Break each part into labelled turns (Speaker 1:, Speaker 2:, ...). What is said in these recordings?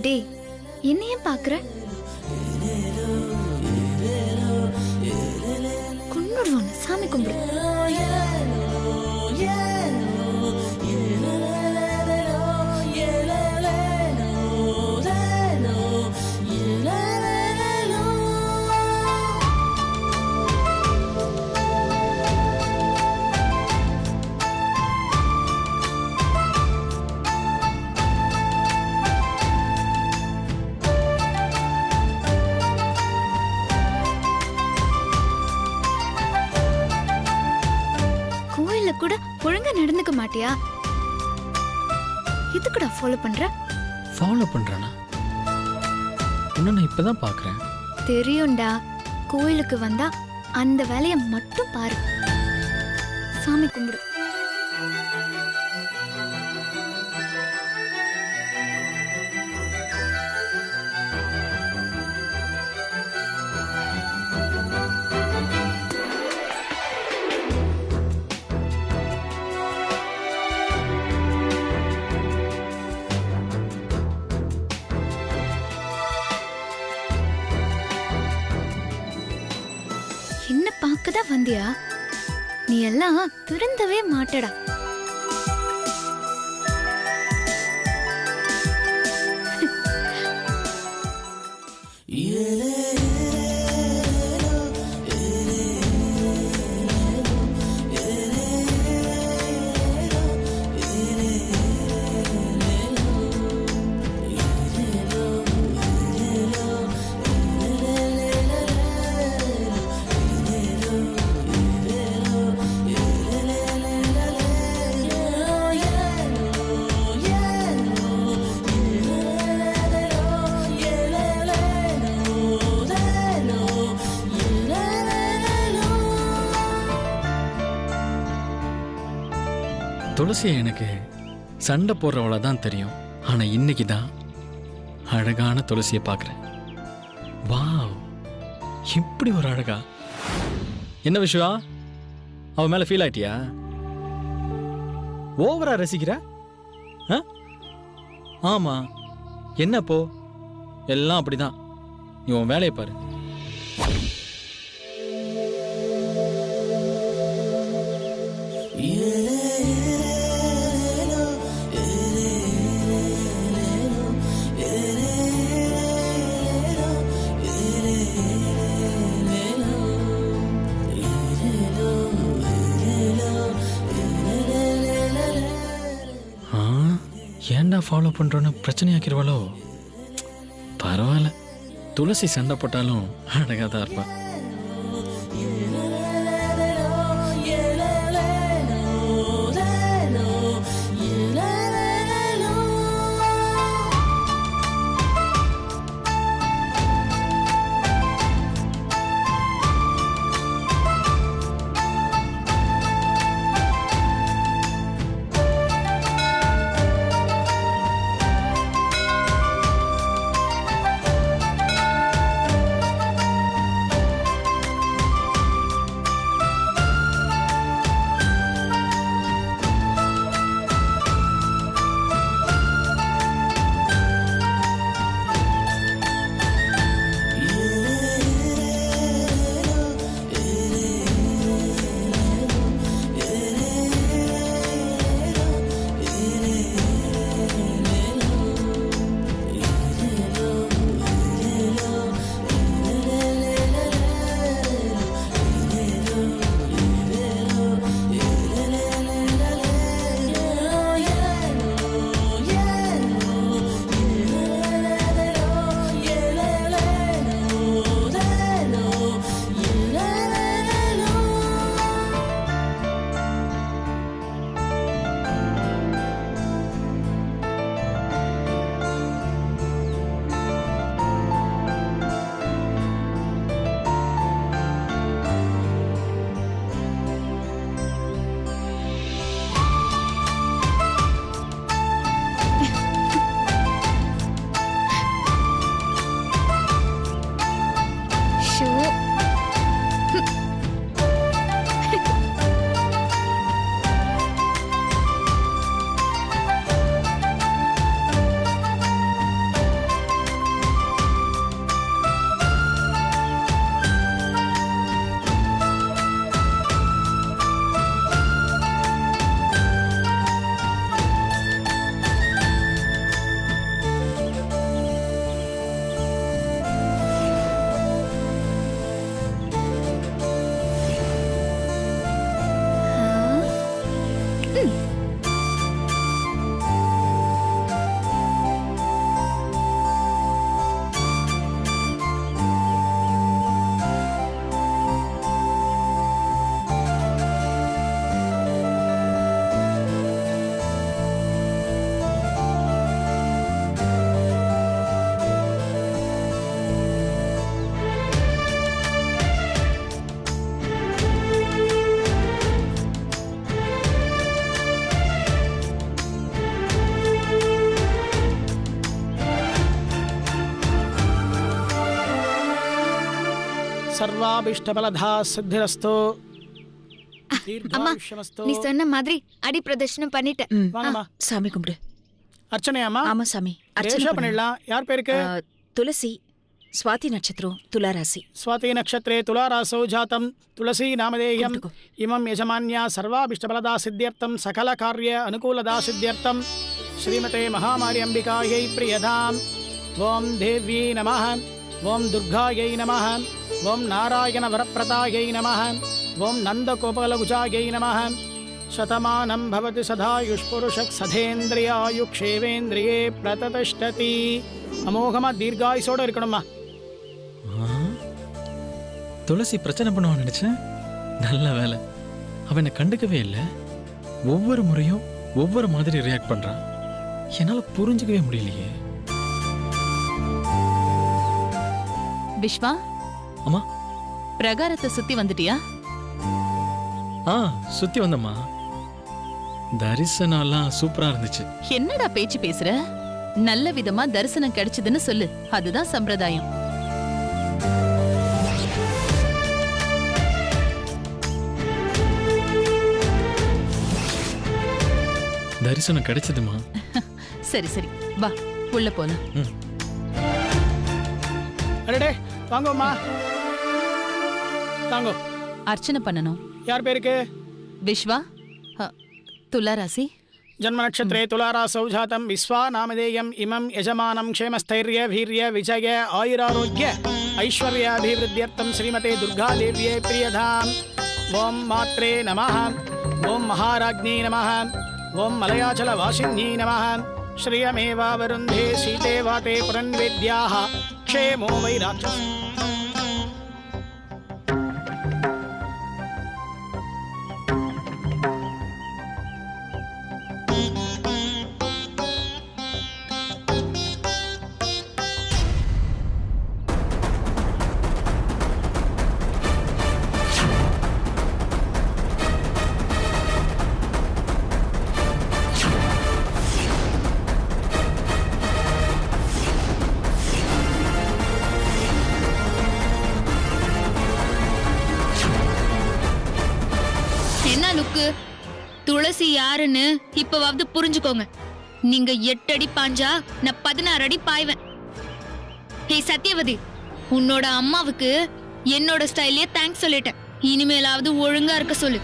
Speaker 1: டேய், என்னையே பாக்குற? குன்னுடுவான, சாமி கும்பிடு. கூட ஒழுங்கா நடந்துக்க மாட்டியா? இதுக்குடா ஃபாலோ பண்ற?
Speaker 2: ஃபாலோ பண்றானா? உன்னை நான் இப்பதான் பாக்குறேன்.
Speaker 1: தெரியும்டா. கோயிலுக்கு வந்தா அந்த வேலையை மட்டும் பாரு. சாமி கும்பிடு. என்ன பார்க்கதான் வந்தியா? நீ எல்லாம் திருந்தவே மாட்டடா.
Speaker 2: துளசியை எனக்கு சண்டை போடுறவள தான் தெரியும். ஆனா இன்னைக்கு தான் அழகான துளசியை பார்க்குறேன். வாவ், இப்படி ஒரு அழகா! என்ன விஷயம்? அவ மேல ஃபீல் ஆயிட்டியா? ஓவரா ரசிக்கிற? ஆமா, என்னப்போ எல்லாம் அப்படிதான். நீ உன் வேலையை பாரு. ஏன்டா ஃபாலோ பண்றோன்னு பிரச்சனையாக்கிடுவாளோ? பரவாயில்ல, துளசி சண்டை போட்டாலும் அழகா தான் இருப்பா.
Speaker 3: சர்வாபிஷ்டபலதா சித்திரஸ்து.
Speaker 1: அம்மா
Speaker 3: தீர்காயுஷ்யமஸ்து.
Speaker 1: நீ சொன்ன மாதிரி அடி பிரதர்ஷனம் பண்ணிட்டேன்.
Speaker 3: வாங்கம்மா.
Speaker 4: சாமி கும்பிடு.
Speaker 3: அர்ச்சனையாம்மா?
Speaker 4: ஆமா சாமி,
Speaker 3: ரேஷா
Speaker 4: அர்ச்சனை
Speaker 3: பண்ணிடலாம். யார் பேருக்கு?
Speaker 4: துளசி, ஸ்வாதி நட்சத்திரம், துலா ராசி.
Speaker 3: स्वाति नक्षत्रे तुलारासौ जातं तुलसी नामधेयम्
Speaker 4: कुटुको।
Speaker 3: इमं यजमान्या सर्वाभिष्टफलदा सिद्ध्यर्थं सकलकार्य अनुकूलदा सिद्ध्यर्थं श्रीमते महामारी अंबिकायै प्रियदाम्. ओं देव्यै नमः. ओं दुर्गायै नमः. ओं नारायण वरप्रदायै नमः. ओं नन्दगोपालकुजायै नमः. शतमानं भवति सदायुष्पुरुषः सधेन्द्रियायुक्षेवेन्द्रिये प्रततिष्ठति. अमोघमा दीर्घायुसोட இருக்கணும்மா.
Speaker 2: துளசி பிரச்சனை பண்ணுவான்னு நினைச்சேன். நல்ல வேலை, அவன் என்னை கண்டுக்கவே இல்லை. ஒவ்வொரு முறையும் ஒவ்வொரு மாதிரி ரியாக்ட் பண்றான். என்னால புரிஞ்சுக்கவே முடியலையே.
Speaker 5: விஸ்வா,
Speaker 2: அம்மா.
Speaker 5: பிரகாரத்தை சுத்தி வந்துட்டியா?
Speaker 2: சுத்தி வந்தம்மா. தரிசனம் எல்லாம் சூப்பரா இருந்துச்சு.
Speaker 5: என்னடா பேச்சு பேசுற? நல்ல விதமா தரிசனம் கிடைச்சதுன்னு சொல்லு, அதுதான் சம்பிரதாயம்.
Speaker 2: தரிசனம் கிடைச்சதுமா.
Speaker 5: சரி சரி, வா உள்ள போலாம்.
Speaker 3: அடடே வாங்கம்மா. தாங்கோ.
Speaker 5: அர்ச்சனை பண்ணணும்.
Speaker 3: யார் பேருக்கு?
Speaker 5: விஸ்வா, துலா ராசி.
Speaker 3: जन्म नक्षत्रे तुलारासौ जातं विश्वा नामधेयम् इमं यजमानं क्षेमस्थैर्य वीर्य विजय आयुरारोग्य ऐश्वर्याभिवृद्ध्यर्थं श्रीमते दुर्गादेव्यै प्रियधाम्. ओं मात्रे नमः. ओं महाराज्ञै नमः. ओं मलयाचलवासिन्यै नमः. श्रियमेवावरुन्धे सीते वाते पुरन्वेद्याः क्षेमो वै राक्षस.
Speaker 1: துளசி யாருன்னு இப்பவாவது புரிஞ்சுக்கோங்க. நீங்க 8 அடி பாஞ்சா நான் 16 அடி பாய்வேன். ஹே சத்யவதி, உன்னோட அம்மாவுக்கு என்னோட ஸ்டைலே தேங்க்ஸ் சொல்லிட்டேன். இனிமேலாவது ஒழுங்கா இருக்க சொல்லு.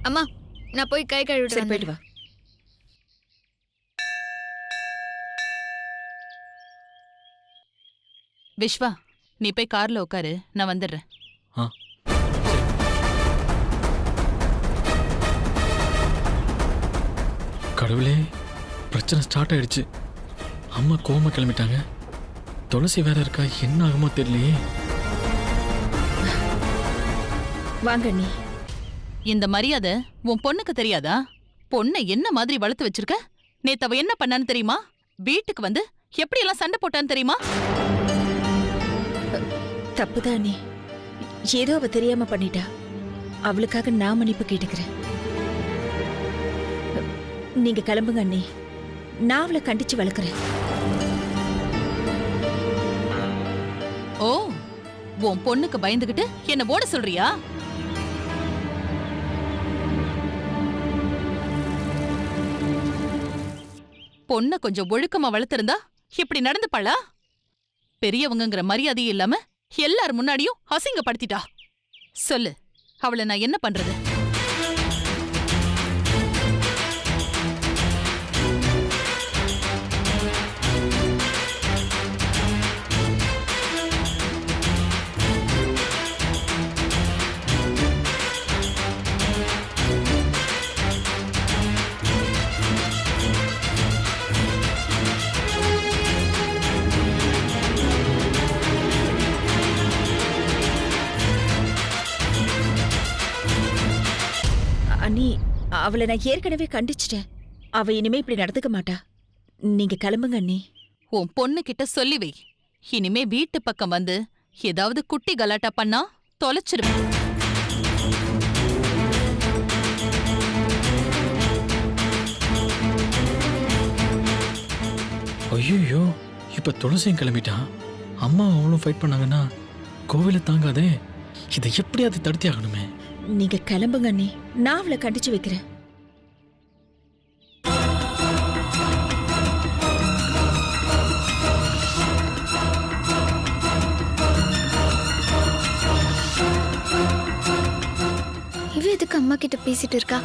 Speaker 1: அம்மா நான் போய் கை கழுவிட்டு
Speaker 4: போயிட்டு வா.
Speaker 5: விஸ்வா, நீ போய் கார்ல உட்காரு, நான் வந்துடுறேன்.
Speaker 2: கடவுளே, பிரச்சனை ஸ்டார்ட் ஆயிடுச்சு. அம்மா கோவமா கிளம்பிட்டாங்க. துளசி வேற இருக்கா, என்ன ஆகுமோ தெரியலையே.
Speaker 4: வாங்க நீ.
Speaker 5: இந்த மரியாதை உன் பொண்ணுக்கு தெரியாதா? பொண்ணை என்ன மாதிரி வளர்த்து வச்சிருக்க? நேத்து அவ என்ன பண்ணான்னு தெரியுமா? வீட்டுக்கு வந்து எப்படி எல்லாம் சண்டை போட்டான்னு தெரியுமா?
Speaker 4: தப்புதான் நீ. ஏதோ அவ தெரியாம பண்ணிட்டா. அவளுக்காக நான் மன்னிப்பு கேட்டுக்கிறேன். நீங்க கிளம்புங்க அண்ணி. நான் அவளை கண்டிச்சு வளர்க்குறேன்.
Speaker 5: ஓ, உன் பொண்ணுக்கு பயந்துகிட்டு என்ன ஓட சொல்றியா? பொண்ண கொஞ்சம் ஒழுக்கமா வளர்த்திருந்தா இப்படி நடந்துப்பாளா? பெரியவங்கங்கிற மரியாதையும் இல்லாம எல்லார் முன்னாடியும் அசிங்கப்படுத்திட்டா. சொல்லு, அவளை நான் என்ன பண்றது?
Speaker 4: அண்ணி, அவளை நான் ஏற்கனவே கண்டிச்சிட்டேன். அவ இனிமே இப்படி நடந்துக்க மாட்டா. நீங்க கிளம்புங்க அண்ணி.
Speaker 5: உன் பொண்ணு கிட்ட சொல்லி வை, இனிமே வீட்டு பக்கம் வந்து ஏதாவது குட்டி கலாட்டா பண்ணா தொலைச்சிருவேன்.
Speaker 2: ஐயோ, இப்ப துளசியும் கிளம்பிட்டான். அம்மா அவளும் ஃபைட் பண்ணாங்கன்னா கோவில தாங்காதே. இதை எப்படியாவது தடுத்தி ஆகணுமே.
Speaker 4: நீங்க கிளம்புங்க அண்ணி, நான் அவளை கண்டிச்சு வைக்கிறேன்.
Speaker 1: இவ எதுக்கு அம்மா கிட்ட பேசிட்டு இருக்கா?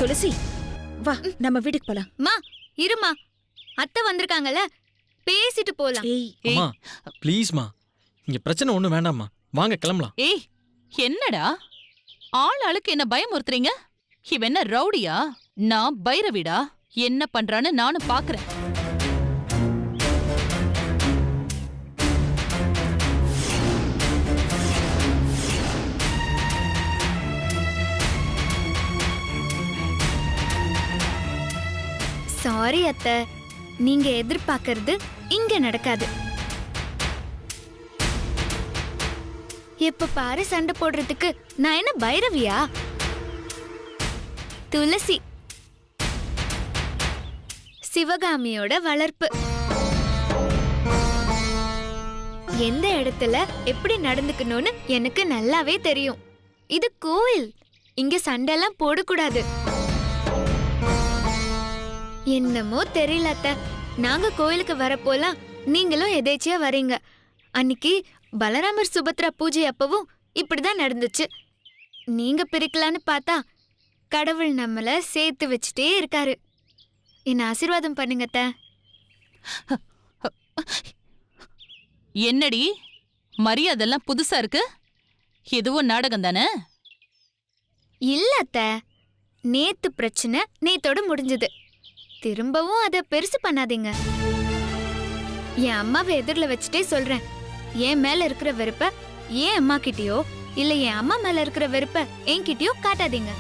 Speaker 4: துளசி, வா நம்ம வீட்டுக்கு போலாம்.
Speaker 1: மா இருமா, அத்தை வந்திருக்காங்கல்ல, பேசிட்டு போலாம்.
Speaker 4: ஏய்
Speaker 2: அம்மா ப்ளீஸ்மா, இங்க பிரச்சனை ஒண்ணும் வேண்டாம்மா, வாங்க கிளம்பலாம்.
Speaker 5: ஏய், என்னடா ஆள் ஆளுக்கு என்ன பயமுறுத்துறீங்க? இவ என்ன ரவுடியா? நான் பைரவிடா. என்ன பண்றான்னு நானும் பாக்குறேன்.
Speaker 1: சாரி அத்தை, நீங்க எதிர்பார்க்கறது இங்க நடக்காது. எப்ப பாரு சண்டை போடுறதுக்கு நான் என்ன பைரவியா? துளசி, சிவகாமியோட வளர்ப்பு. எந்த இடத்துல எப்படி நடந்துக்கணும்னு எனக்கு நல்லாவே தெரியும். இது கோயில், இங்க சண்டைலாம் போடக்கூடாது. என்னமோ தெரியல அத்தை, நாங்க கோயிலுக்கு வரப்போலாம், நீங்களும் எதேச்சியா வரீங்க. அன்னைக்கு பலராமர் சுபத்ரா பூஜை அப்பவும் இப்படிதான் நடந்துச்சு. நீங்க பிரிக்கலான்னு பார்த்தா கடவுள் நம்மள சேர்த்து வச்சுட்டே இருக்காரு. என்ன ஆசீர்வாதம் பண்ணுங்க அத்தை.
Speaker 5: என்னடி மரியாதெல்லாம் புதுசா இருக்கு? எதுவும் நாடகம் தானே?
Speaker 1: இல்ல அத்தை, நேத்து பிரச்சனை நேத்தோட முடிஞ்சது. திரும்பவும் அத பெருசு பண்ணாதீங்க. என் அம்மாவை எதிரில வச்சுட்டே சொல்றேன், என் மேல இருக்கிற வெறுப்ப ஏன் அம்மா கிட்டயோ இல்ல என் அம்மா மேல இருக்கிற வெறுப்ப என்கிட்டயோ காட்டாதீங்க.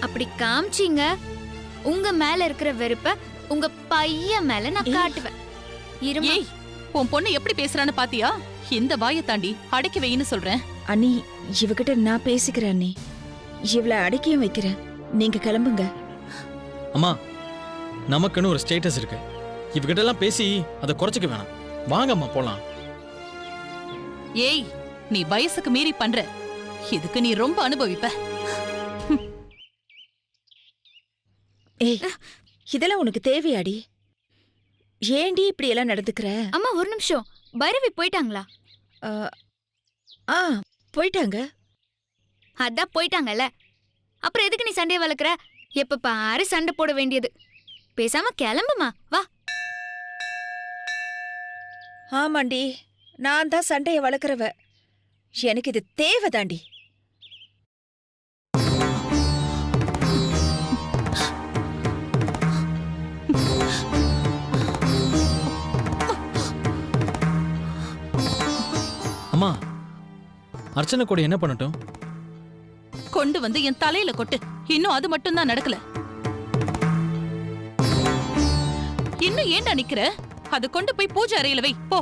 Speaker 1: அப்படி காமிச்சீங்க, உங்க மேல இருக்கிற வெறுப்ப உங்க பையன் மேல நான் காட்டுவேன்.
Speaker 5: ஏய், உன் பொண்ணு எப்படி பேசுறான்னு பாத்தியா? இந்த வாயை தாண்டி அடக்கி வைன்னு சொல்றேன்.
Speaker 4: அண்ணி, இவகிட்ட நான் பேசிக்கிறேன் அண்ணி. இவளை அடக்கியும் வைக்கிறேன். நீங்க கிளம்புங்க.
Speaker 2: அம்மா, நமக்குன்னு ஒரு ஸ்டேட்டஸ் இருக்கு, இவகிட்ட எல்லாம் பேசி அதை குறைச்சிக்க வேணாம். வாங்க அம்மா போலாம்.
Speaker 5: ஏய், நீ வயசுக்கு மீறி பண்ற, இதுக்கு நீ ரொம்ப அனுபவிப்ப.
Speaker 4: ஏய், இதெல்லாம் உனக்கு தேவையாடி? ஏண்டி இப்படி எல்லாம் நடந்துக்கிற?
Speaker 1: அம்மா ஒரு நிமிஷம், பைரவி போயிட்டாங்களா?
Speaker 4: ஆ போயிட்டாங்க.
Speaker 1: அதான் போயிட்டாங்கல்ல, அப்புறம் எதுக்கு நீ சண்டையை வளர்க்குற? எப்ப பாரு சண்டை போட வேண்டியது. பேசாம கிளம்புமா, வா.
Speaker 4: ஆமாண்டி, நான் தான் சண்டைய வளர்க்குறவ. எனக்கு இது தேவைதாண்டி.
Speaker 2: அம்மா, அர்ச்சனை கூட என்ன பண்ணட்டும்?
Speaker 5: கொண்டு வந்து என் தலையில கொட்டு. இன்னும் அது மட்டும் தான் நடக்கல. இன்னும் ஏன்டா நிக்கிற? அது கொண்டு போய் பூஜை அறையில வை, போ.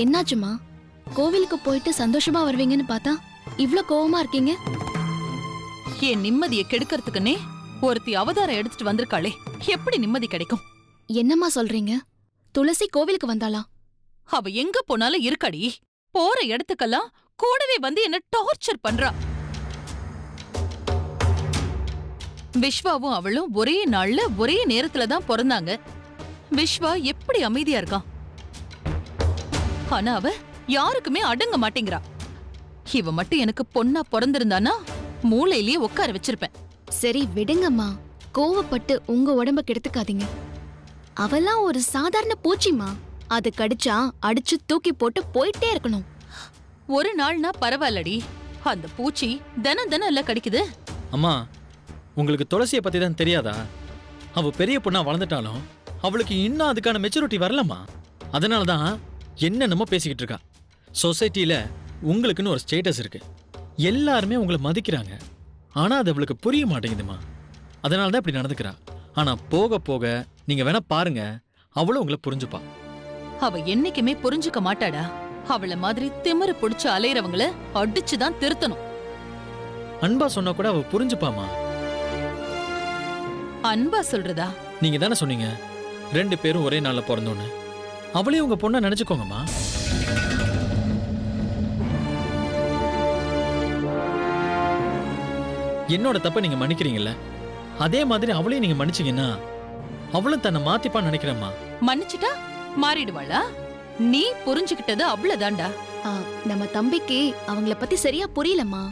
Speaker 6: என்னாச்சுமா? கோவிலுக்கு போயிட்டு சந்தோஷமா வருவீங்கன்னு பார்த்தா இவ்ளோ கோவமா இருக்கீங்க.
Speaker 5: என் நிம்மதியை கெடுக்கிறதுக்குன்னே ஒருத்தி அவதாரம் எடுத்துட்டு வந்திருக்காளே, எப்படி நிம்மதி கிடைக்கும்?
Speaker 6: என்னம்மா சொல்றீங்க? துளசி கோவிலுக்கு வந்தாளா?
Speaker 5: அவ எங்க போனாலும் இருக்கடி. போற இடத்துக்கெல்லாம் கூடவே வந்து என்ன டார்ச்சர் பண்றா. விஸ்வாவும் அவளும் ஒரே நாள்ல ஒரே நேரத்துல தான் பிறந்தாங்க. விஸ்வா எப்படி அமைதியா இருக்கான், ஆனா அவ யாருக்குமே அடங்க மாட்டேங்கிறா. இவ மட்டும் எனக்கு பொண்ணா பிறந்திருந்தானா மூளையிலேயே உட்கார வச்சிருப்பேன்.
Speaker 6: சரி விடுங்கம்மா, கோவப்பட்டு உங்க உடம்ப கெடுத்துக்காதீங்க. அவெல்லாம் ஒரு சாதாரண பூச்சிமா, அது கடிச்சா அடிச்சு தூக்கி போட்டு போயிட்டே இருக்கணும்.
Speaker 5: ஒரு நாள்னா பரவாயில்லடி, அந்த பூச்சி தினம் தினம் எல்லாம் கடிக்குது.
Speaker 2: அம்மா, உங்களுக்கு துளசியை பத்தி தான் தெரியாதா? அவ பெரிய பொண்ணா வளர்ந்துட்டாலும் அவளுக்கு இன்னும் அதுக்கான மெச்சூரிட்டி வரலம்மா. அதனால தான் என்னென்னமோ பேசிக்கிட்டு இருக்கா. சொசைட்டில உங்களுக்குன்னு ஒரு ஸ்டேட்டஸ் இருக்கு, எல்லாருமே உங்களை மதிக்கிறாங்க. ஆனா அது அவளுக்கு புரிய மாட்டேங்குதுமா. அதனால தான் இப்படி நடந்துக்கிறா. ஆனா போக போக நீங்க வேணா பாருங்க, அவளும் உங்களை புரிஞ்சுப்பா.
Speaker 5: அவ என்னைக்குமே புரிஞ்சுக்க மாட்டாடா. அவள மாதிரி திமிரு புடிச்சு அலையறவங்கள அடிச்சுதான் திருத்தணும்.
Speaker 2: அன்பா சொன்னா கூட அவ புரிஞ்சுப்பாமா.
Speaker 5: அன்பா சொல்றதா?
Speaker 2: நீங்க தானே சொன்னீங்க 2 பேரும் ஒரே நாள்ல பிறந்தோன்னு. அவளையும் உங்க பொண்ணா நினைச்சுக்கோங்கம்மா. என்னோட தப்ப நீங்க மன்னிக்கிறீங்கல்ல, அதே மாதிரி அவளையும் நீங்க மன்னிச்சீங்கன்னா அவளும் தன்னை மாத்திப்பான்னு நினைக்கிறேம்மா.
Speaker 5: மன்னிச்சுட்டா மாறிடுவாளா? நீ புரிஞ்சுக்கிட்டது அவ்வளவுதான்டா.
Speaker 6: நம்ம தம்பிக்கு அவங்கள பத்தி சரியா புரியலம்மா.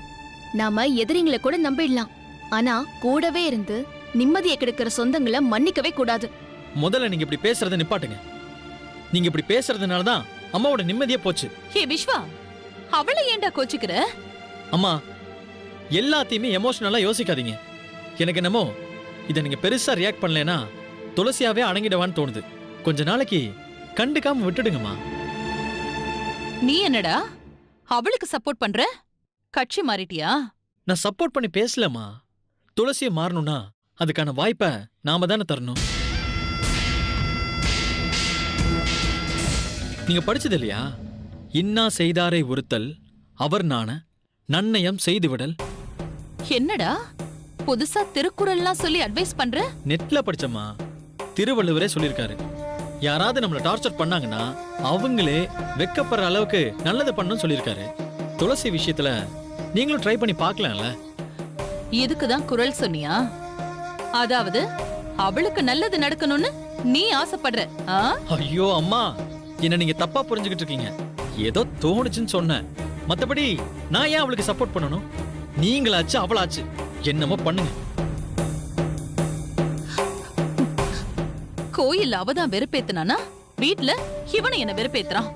Speaker 6: நாம எதிரிங்களை கூட நம்பிடலாம், ஆனா கூடவே இருந்து நிம்மதியை கெடுக்கிற சொந்தங்களை மன்னிக்கவே கூடாது.
Speaker 2: முதல்ல நீங்க இப்படி பேசுறத நிப்பாட்டுங்க. நீங்க இப்படி பேசுறதுனால தான் அம்மாவோட நிம்மதியே போச்சு.
Speaker 5: ஹே விஸ்வா, அவளை ஏன்டா கோச்சுக்கிற?
Speaker 2: அம்மா, எல்லாத்தையுமே எமோஷனலா யோசிக்காதீங்க. எனக்கு என்னமோ இதை நீங்க பெருசா ரியாக்ட் பண்ணலனா துளசியாவே அடங்கிடுவான்னு தோணுது. கொஞ்ச நாளைக்கு கண்டுக்காம விட்டுடுங்கம்மா.
Speaker 5: நீ என்னடா அவளுக்கு சப்போர்ட் பண்ற? கட்சி மாறிட்டியா?
Speaker 2: நான் சப்போர்ட் பண்ணி பேசலம்மா. துளசியை மாறணும்னா அதுக்கான வாய்ப்பை நாம தானே தரணும். நீங்க படிச்சது இல்லையா? இன்னா செய்தாரை ஒருத்தல் அவர் நாண நன்னயம் செய்துவிடல்.
Speaker 5: என்னடா புதுசா திருக்குறள்லாம் சொல்லி அட்வைஸ் பண்ற?
Speaker 2: நெட்ல படிச்சம்மா. திருவள்ளுவரே சொல்லியிருக்காரு, யாராவது நம்மள டார்ச்சர் பண்ணாங்கன்னா அவங்களே வெக்கப்படுற அளவுக்கு நல்லது பண்ணணும்னு சொல்லியிருக்காரு. துளசி விஷயத்துல நீங்களும் ட்ரை பண்ணி பார்க்கலாம்ல.
Speaker 5: இதுக்குதான் குறள் சொன்னியா? அதாவது அவளுக்கு நல்லது நடக்கணும்னு நீ ஆசைப்படுற?
Speaker 2: ஐயோ அம்மா, என்ன நீங்க தப்பா புரிஞ்சுக்கிட்டு இருக்கீங்க. ஏதோ தோணுச்சுன்னு சொன்னேன். மத்தபடி நான் ஏன் அவளுக்கு சப்போர்ட் பண்ணணும்? நீங்களாச்சு அவளாச்சு என்னமோ பண்ணுங்க.
Speaker 5: கோயில் அவதான் வெறுப்பேத்துனானா, வீட்ல இவனை என்ன வெறுப்பேத்துறான்.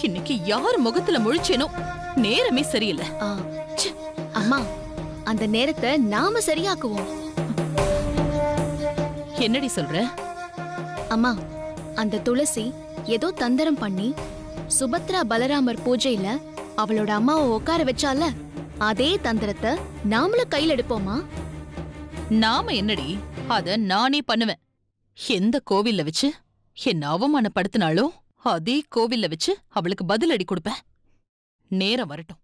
Speaker 5: இன்னைக்கு யார் முகத்துல முழிச்சேனோ நேரமே சரியில்லை.
Speaker 6: அம்மா, அந்த நேரத்தை நாம சரியாக்குவோம்.
Speaker 5: என்னடி சொல்ற?
Speaker 6: அம்மா, அந்த துளசி ஏதோ தந்திரம் பண்ணி சுபத்ரா பலராமர் பூஜையில அவளோட அம்மாவை உட்கார வச்சால, அதே தந்திரத்தை நாமளும் கையில் எடுப்போமா?
Speaker 5: நாம என்னடி, அத நானே பண்ணுவேன். எந்த கோவில்ல வச்சு என்ன அவமானப்படுத்தினாலோ அதே கோவில்ல வச்சு அவளுக்கு பதிலடி கொடுப்பேன். நேரம் வரட்டும்.